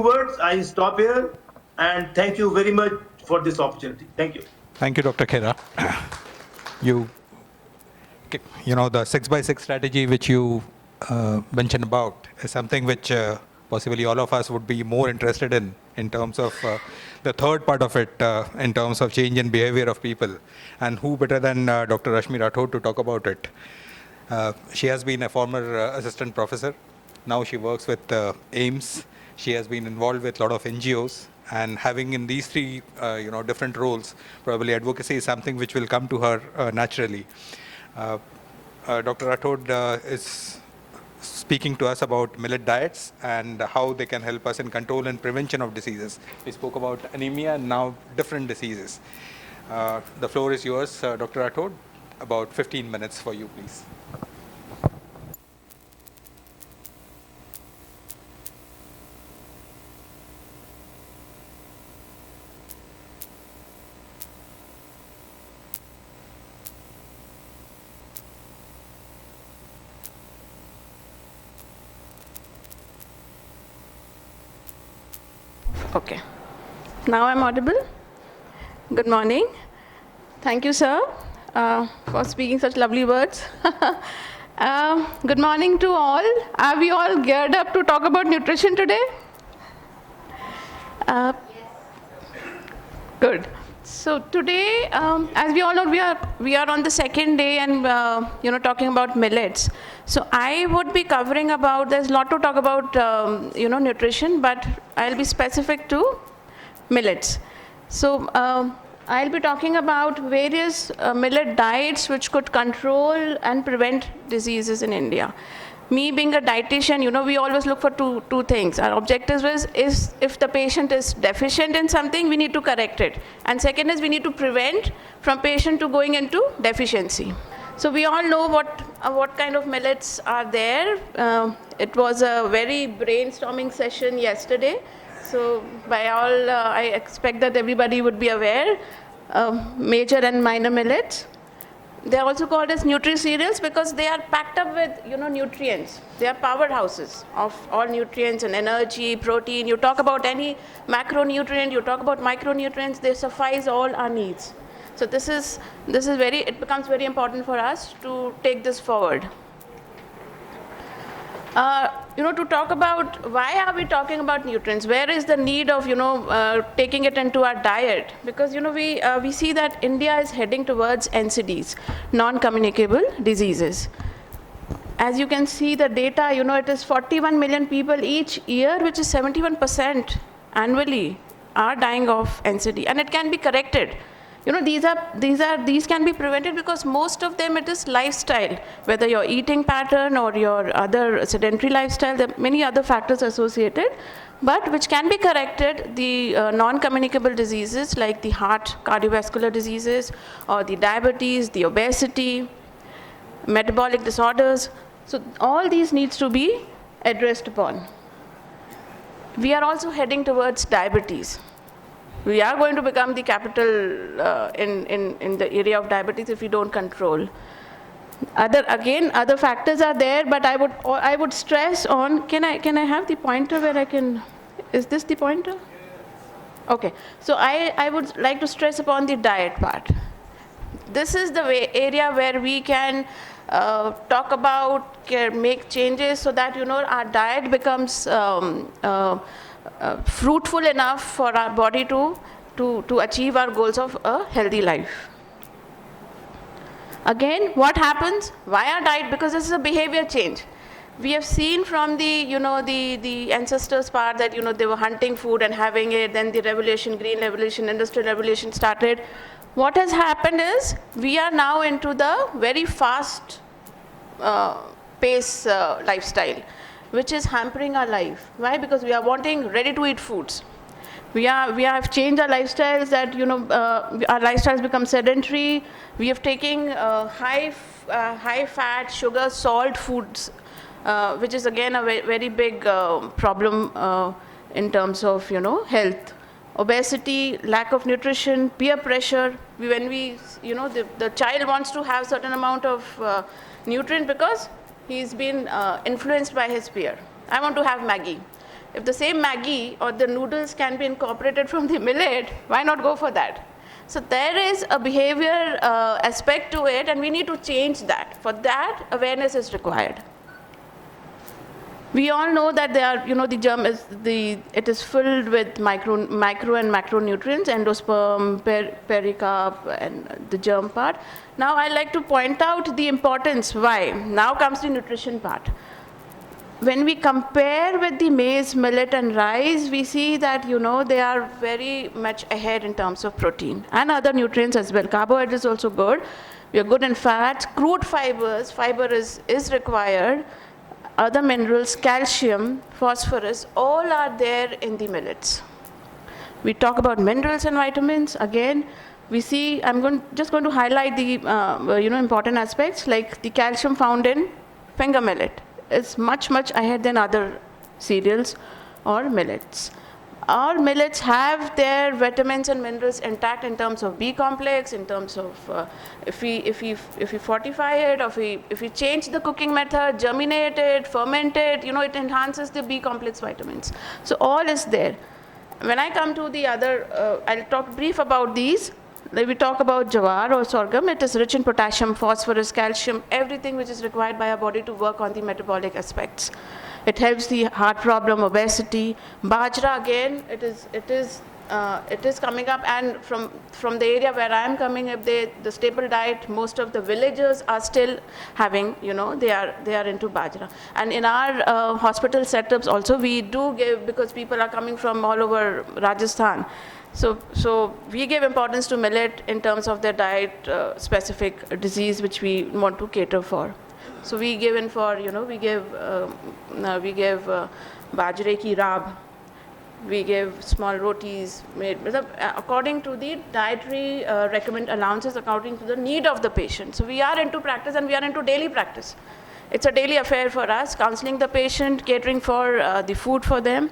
words, I stop here and thank you very much for this opportunity. Thank you. Thank you, Dr. Khera. The 6x6 strategy which you mentioned about is something which possibly all of us would be more interested in terms of the third part of it, in terms of change in behavior of people. And who better than Dr. Rashmi Rathore to talk about it? She has been a former assistant professor. Now she works with AIIMS. She has been involved with a lot of NGOs. And having in these three different roles, probably advocacy is something which will come to her naturally. Dr. Rathore is speaking to us about millet diets and how they can help us in control and prevention of diseases. We spoke about anemia and now different diseases. The floor is yours, Dr. Rathore. About 15 minutes for you, please. Okay. Now I'm audible. Good morning. Thank you, sir, for speaking such lovely words. Good morning to all. Are we all geared up to talk about nutrition today? Good. So today, as we all know, we are on the second day and talking about millets. So I would be covering about, there's a lot to talk about nutrition, but I'll be specific to millets. So I'll be talking about various millet diets which could control and prevent diseases in India. Me being a dietitian, we always look for two things. Our objective is if the patient is deficient in something, we need to correct it. And second is we need to prevent from patient to going into deficiency. So we all know what kind of millets are there. It was a very brainstorming session yesterday. So by all, I expect that everybody would be aware, major and minor millets. They are also called as nutri-cereals because they are packed up with nutrients. They are powerhouses of all nutrients and energy, protein. You talk about any macronutrient, you talk about micronutrients, they suffice all our needs. So it becomes very important for us to take this forward. To talk about why are we talking about nutrients? Where is the need of taking it into our diet? Because we see that India is heading towards NCDs, non-communicable diseases. As you can see the data, it is 41 million people each year, which is 71% annually are dying of NCD, and it can be corrected. These can be prevented because most of them it is lifestyle, whether your eating pattern or your other sedentary lifestyle, there are many other factors associated, but which can be corrected, the non-communicable diseases like the heart, cardiovascular diseases, or the diabetes, the obesity, metabolic disorders. So all these needs to be addressed upon. We are also heading towards diabetes. We are going to become the capital in the area of diabetes if we don't control. Other factors are there, but I would stress on. Can I have the pointer where I can? Is this the pointer? Okay. So I would like to stress upon the diet part. This is the area where we can talk about, make changes so that our diet becomes fruitful enough for our body to achieve our goals of a healthy life. Again, what happens? Why our diet? Because this is a behavior change. We have seen from the ancestors' part that they were hunting food and having it. Then the revolution, green revolution, industrial revolution started. What has happened is we are now into the very fast pace lifestyle, which is hampering our life. Why? Because we are wanting ready-to-eat foods. We have changed our lifestyles that our lifestyles become sedentary. We have taken high fat, sugar, salt foods, which is again a very big problem in terms of health. Obesity, lack of nutrition, peer pressure. The child wants to have certain amount of nutrient because he's been influenced by his peer. I want to have Maggie. if the same Maggi or the noodles can be incorporated from the millet, why not go for that? So there is a behavior aspect to it, and we need to change that. For that, awareness is required. We all know that the germ is it is filled with micro and macronutrients, endosperm, pericarp, and the germ part. Now I like to point out the importance. Why? Now comes the nutrition part. When we compare with the maize, millet, and rice, we see that they are very much ahead in terms of protein and other nutrients as well. Carbohydrates also good. We are good in fats, crude fibers. Fiber is required. Other minerals, calcium, phosphorus, all are there in the millets. We talk about minerals and vitamins. Again, we see, just going to highlight the important aspects, like the calcium found in finger millet is much, much ahead than other cereals or millets. Our millets have their vitamins and minerals intact in terms of B complex, in terms of if we fortify it, or if we change the cooking method, germinate it, ferment it, it enhances the B complex vitamins. So all is there. When I come to the other, I'll talk brief about these. Like we talk about jawar or sorghum, it is rich in potassium, phosphorus, calcium, everything which is required by our body to work on the metabolic aspects. It helps the heart problem, obesity. Bajra, again, it is coming up, and from the area where I am coming up, the staple diet, most of the villagers are still having, they are into bajra. And in our hospital setups also, we do give, because people are coming from all over Rajasthan. So we give importance to millet in terms of their diet specific disease which we want to cater for. So we give in for, we give bajre ki rab, we give small rotis made according to the dietary allowances, according to the need of the patient. So we are into practice, and we are into daily practice. It's a daily affair for us, counseling the patient, catering for the food for them.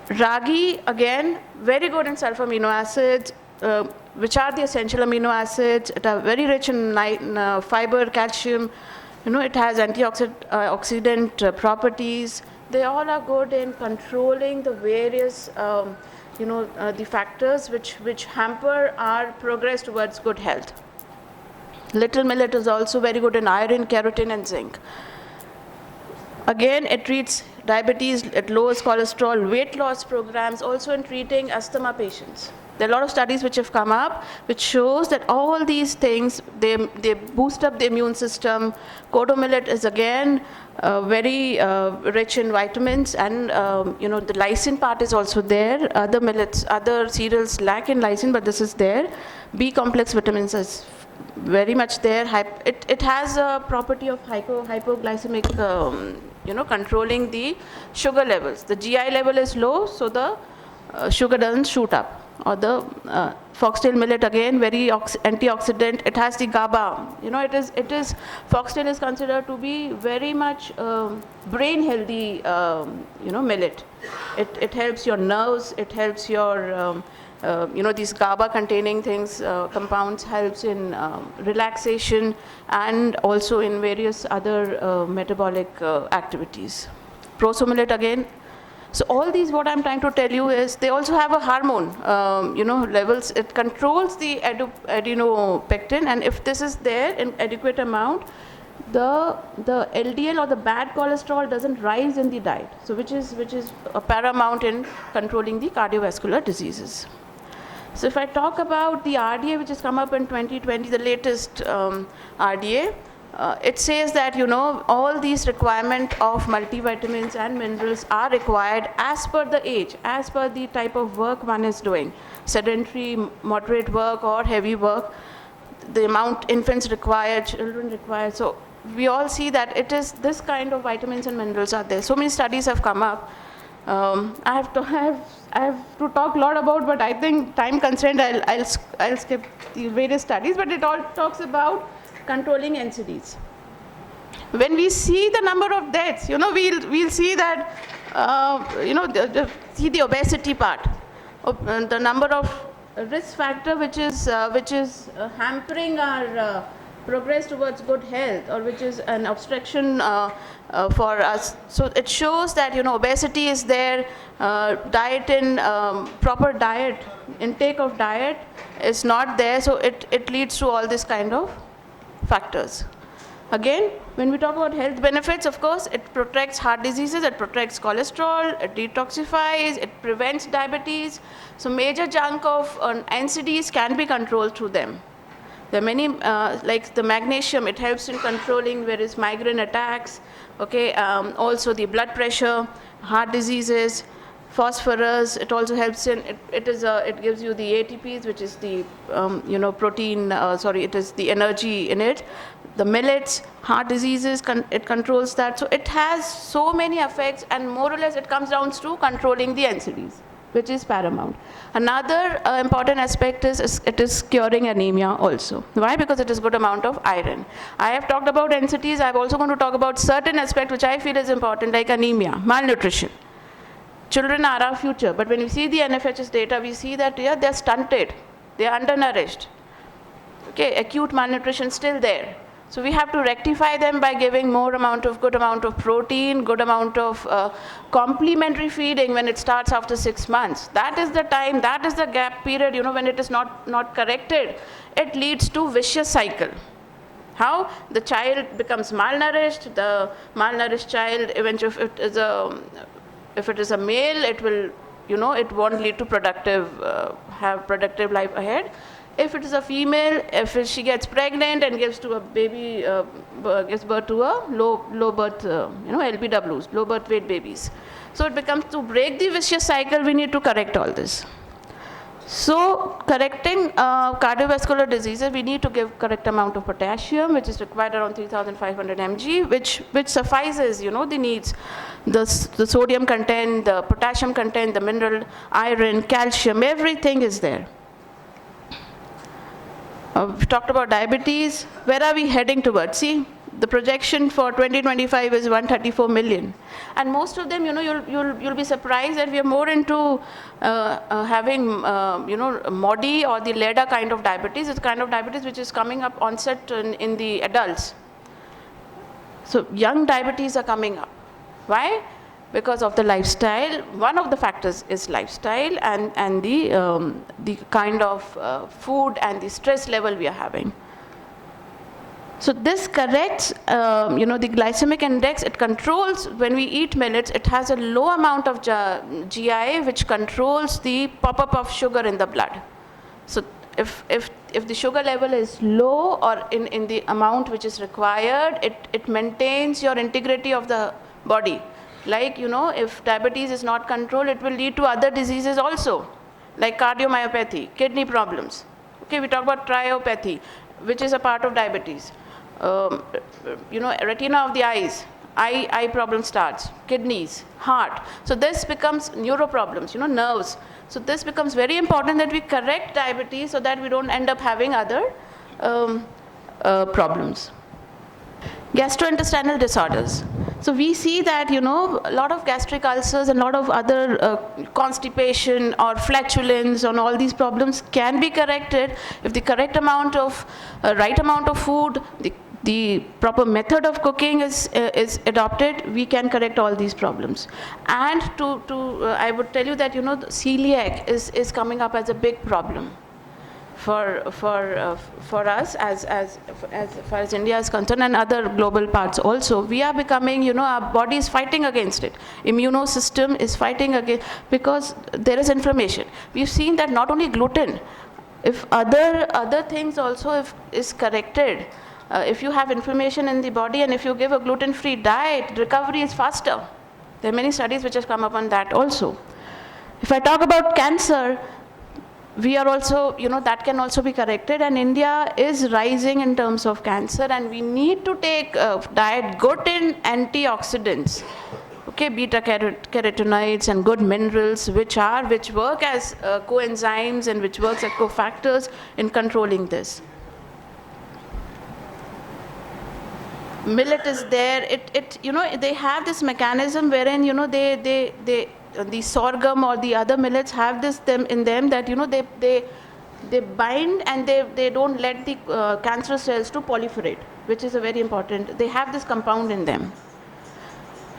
Ragi, again, very good in sulfur amino acids, which are the essential amino acids. It are very rich in fiber, calcium. It has antioxidant properties. They all are good in controlling the various, the factors which hamper our progress towards good health. Little millet is also very good in iron, keratin, and zinc. Again, it treats diabetes, it lowers cholesterol, weight loss programs, also in treating asthma patients. There are a lot of studies which have come up which shows that all these things, they boost up the immune system. Kodo millet is again very rich in vitamins, and the lysine part is also there. Other millets, other cereals lack in lysine, but this is there. B complex vitamins is very much there. It has a property of hypoglycemic, controlling the sugar levels. The GI level is low, so the sugar doesn't shoot up. Or the foxtail millet, again, very antioxidant. It has the GABA. Foxtail is considered to be very much brain healthy, millet. It helps your nerves. It helps your these GABA containing things, compounds, helps in relaxation and also in various other metabolic activities. Proso millet, again. So all these, what I'm trying to tell you is, they also have a hormone, levels. It controls the adrenopectin, and if this is there in adequate amount, the LDL or the bad cholesterol doesn't rise in the diet. So which is a paramount in controlling the cardiovascular diseases. So if I talk about the RDA which has come up in 2020, the latest RDA, it says that all these requirement of multivitamins and minerals are required as per the age, as per the type of work one is doing, sedentary, moderate work or heavy work, the amount infants require, children require. So we all see that it is this kind of vitamins and minerals are there. So many studies have come up. I have to talk a lot about, but I think time constraint, I'll skip the various studies, but it all talks about controlling NCDs. When we see the number of deaths, we'll see that, see the obesity part, the number of risk factor which is hampering our progress towards good health, or which is an obstruction for us. So it shows that, obesity is there, diet in proper diet, intake of diet is not there, so it leads to all this kind of factors. Again, when we talk about health benefits, of course, it protects heart diseases, it protects cholesterol, it detoxifies, it prevents diabetes. So major chunk of NCDs can be controlled through them. There are many, like the magnesium, it helps in controlling various migraine attacks, okay, also the blood pressure, heart diseases. Phosphorus, it also helps in, it gives you the ATPs, which is the, protein, it is the energy in it. The millets, heart diseases, it controls that. So it has so many effects, and more or less it comes down to controlling the NCDs, which is paramount. Another important aspect is it is curing anemia also. Why? Because it is good amount of iron. I have talked about NCDs, I'm also going to talk about certain aspect which I feel is important, like anemia, malnutrition. Children are our future, but when you see the NFHS data, we see that they're stunted, they're undernourished. Okay, acute malnutrition still there. So we have to rectify them by giving good amount of protein, good amount of complementary feeding when it starts after 6 months. That is the time, that is the gap period, when it is not corrected, it leads to vicious cycle. How? The child becomes malnourished, the malnourished child, eventually if it is a male, it will, it won't lead to have productive life ahead. If it is a female, if she gets pregnant and gives to a baby, gives birth to a low birth, LBWs, low birth weight babies. So it becomes, to break the vicious cycle, we need to correct all this. So correcting cardiovascular diseases, we need to give correct amount of potassium, which is required around 3,500 mg, which suffices, the needs, the sodium content, the potassium content, the mineral, iron, calcium, everything is there. We've talked about diabetes. Where are we heading towards? See, the projection for 2025 is 134 million. And most of them, you'll be surprised that we are more into having, MODY or the LEDA kind of diabetes. It's kind of diabetes which is coming up onset in the adults. So young diabetes are coming up. Why? Because of the lifestyle. One of the factors is lifestyle and the kind of food and the stress level we are having. So this corrects, the glycemic index. It controls, when we eat millets, it has a low amount of GI, which controls the pop-up of sugar in the blood. So if the sugar level is low or in the amount which is required, it maintains your integrity of the body. Like, if diabetes is not controlled, it will lead to other diseases also, like cardiomyopathy, kidney problems. Okay, we talk about triopathy, which is a part of diabetes. Retina of the eyes, eye problem starts, kidneys, heart. So this becomes neuro problems, nerves. So this becomes very important that we correct diabetes so that we don't end up having other problems. Gastrointestinal disorders. So we see that, a lot of gastric ulcers and a lot of other constipation or flatulence and all these problems can be corrected if the correct amount of, right amount of food, the proper method of cooking is adopted, we can correct all these problems. And I would tell you that, celiac is coming up as a big problem for us as far as India is concerned, and other global parts also. We are becoming, our body is fighting against it. Immunosystem is fighting against, because there is inflammation. We've seen that not only gluten, if other things also is corrected, if you have inflammation in the body and if you give a gluten-free diet, recovery is faster. There are many studies which have come up on that also. If I talk about cancer, we are also, that can also be corrected, and India is rising in terms of cancer, and we need to take diet good in antioxidants, okay, beta carotenoids and good minerals, which work as coenzymes and which works as cofactors in controlling this. Millet is there. They have this mechanism wherein, the sorghum or the other millets have this in them that, They bind and they don't let the cancerous cells to proliferate, which is a very important. They have this compound in them.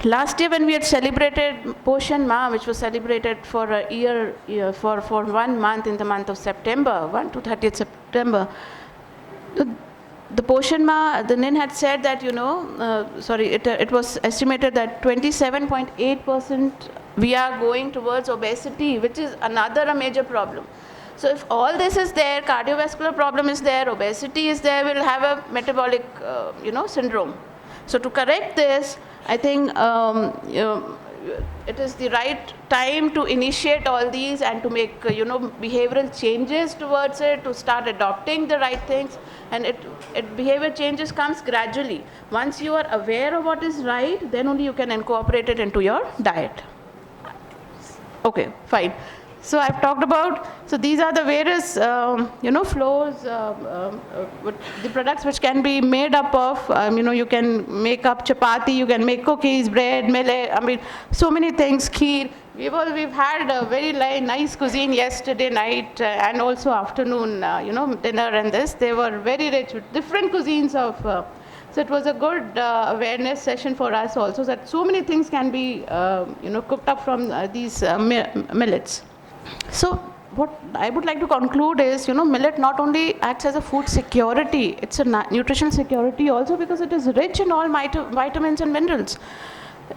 Last year when we had celebrated Poshan Ma, which was celebrated for a year, for 1 month in the month of September, 1 to 30th September, the Poshan Ma, the NIN had said that, it was estimated that 27.8% we are going towards obesity, which is another major problem. So if all this is there, cardiovascular problem is there, obesity is there, we'll have a metabolic, syndrome. So to correct this, I think it is the right time to initiate all these and to make, behavioral changes towards it, to start adopting the right things. And behavior changes comes gradually. Once you are aware of what is right, then only you can incorporate it into your diet. Okay, fine. So I've talked about, so these are the various, flours, the products which can be made up of, you can make up chapati, you can make cookies, bread, millet, so many things, kheer. We've had a very nice cuisine yesterday night and also afternoon, dinner and this. They were very rich with different cuisines of, so it was a good awareness session for us also, that so many things can be, cooked up from these millets. So what I would like to conclude is, millet not only acts as a food security, it's a nutritional security also because it is rich in all vitamins and minerals.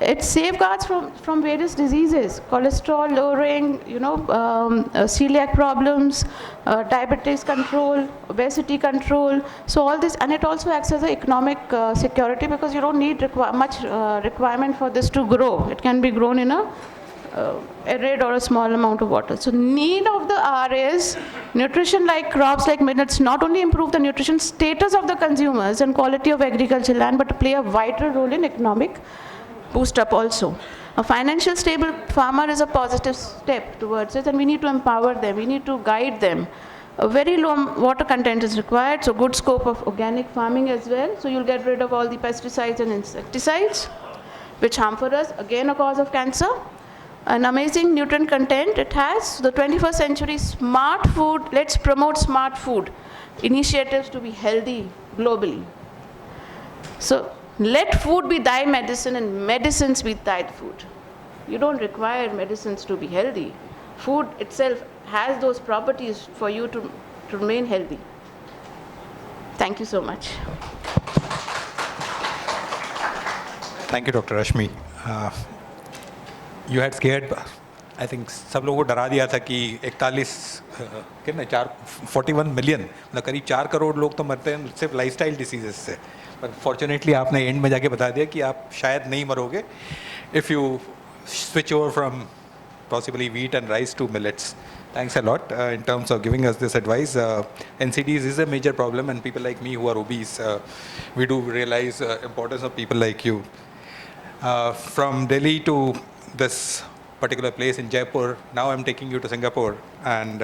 It safeguards from various diseases, cholesterol lowering, celiac problems, diabetes control, obesity control. So all this, and it also acts as an economic security because you don't need much requirement for this to grow. It can be grown in a arid or a small amount of water. So need of the hour is nutrition like crops like millets not only improve the nutrition status of the consumers and quality of agricultural land, but play a vital role in economic boost up also. A financial stable farmer is a positive step towards it, and we need to empower them, we need to guide them. A very low water content is required, so good scope of organic farming as well. So you'll get rid of all the pesticides and insecticides, which harm for us, again a cause of cancer. An amazing nutrient content it has. The 21st century smart food, let's promote smart food initiatives to be healthy globally. So let food be thy medicine and medicines be thy food. You don't require medicines to be healthy. Food itself has those properties for you to remain healthy. Thank you so much. Thank you, Dr. Rashmi. You had scared, I think, सब लोगों को डरा दिया था कि 41 million, मतलब करीब 4 करोड़ लोग तो मरते हैं सिर्फ लाइफस्टाइल डिसीजेस से. पर फॉर्चुनेटली आपने एंड में जाके बता दिया कि आप शायद नहीं मरोगे if you switch over from possibly wheat and rice to millets. Thanks a lot in terms of giving us this advice. NCDs is a major problem, and people like me who are obese, we do realize importance of people like you. From Delhi to this particular place in Jaipur, now I'm taking you to Singapore, and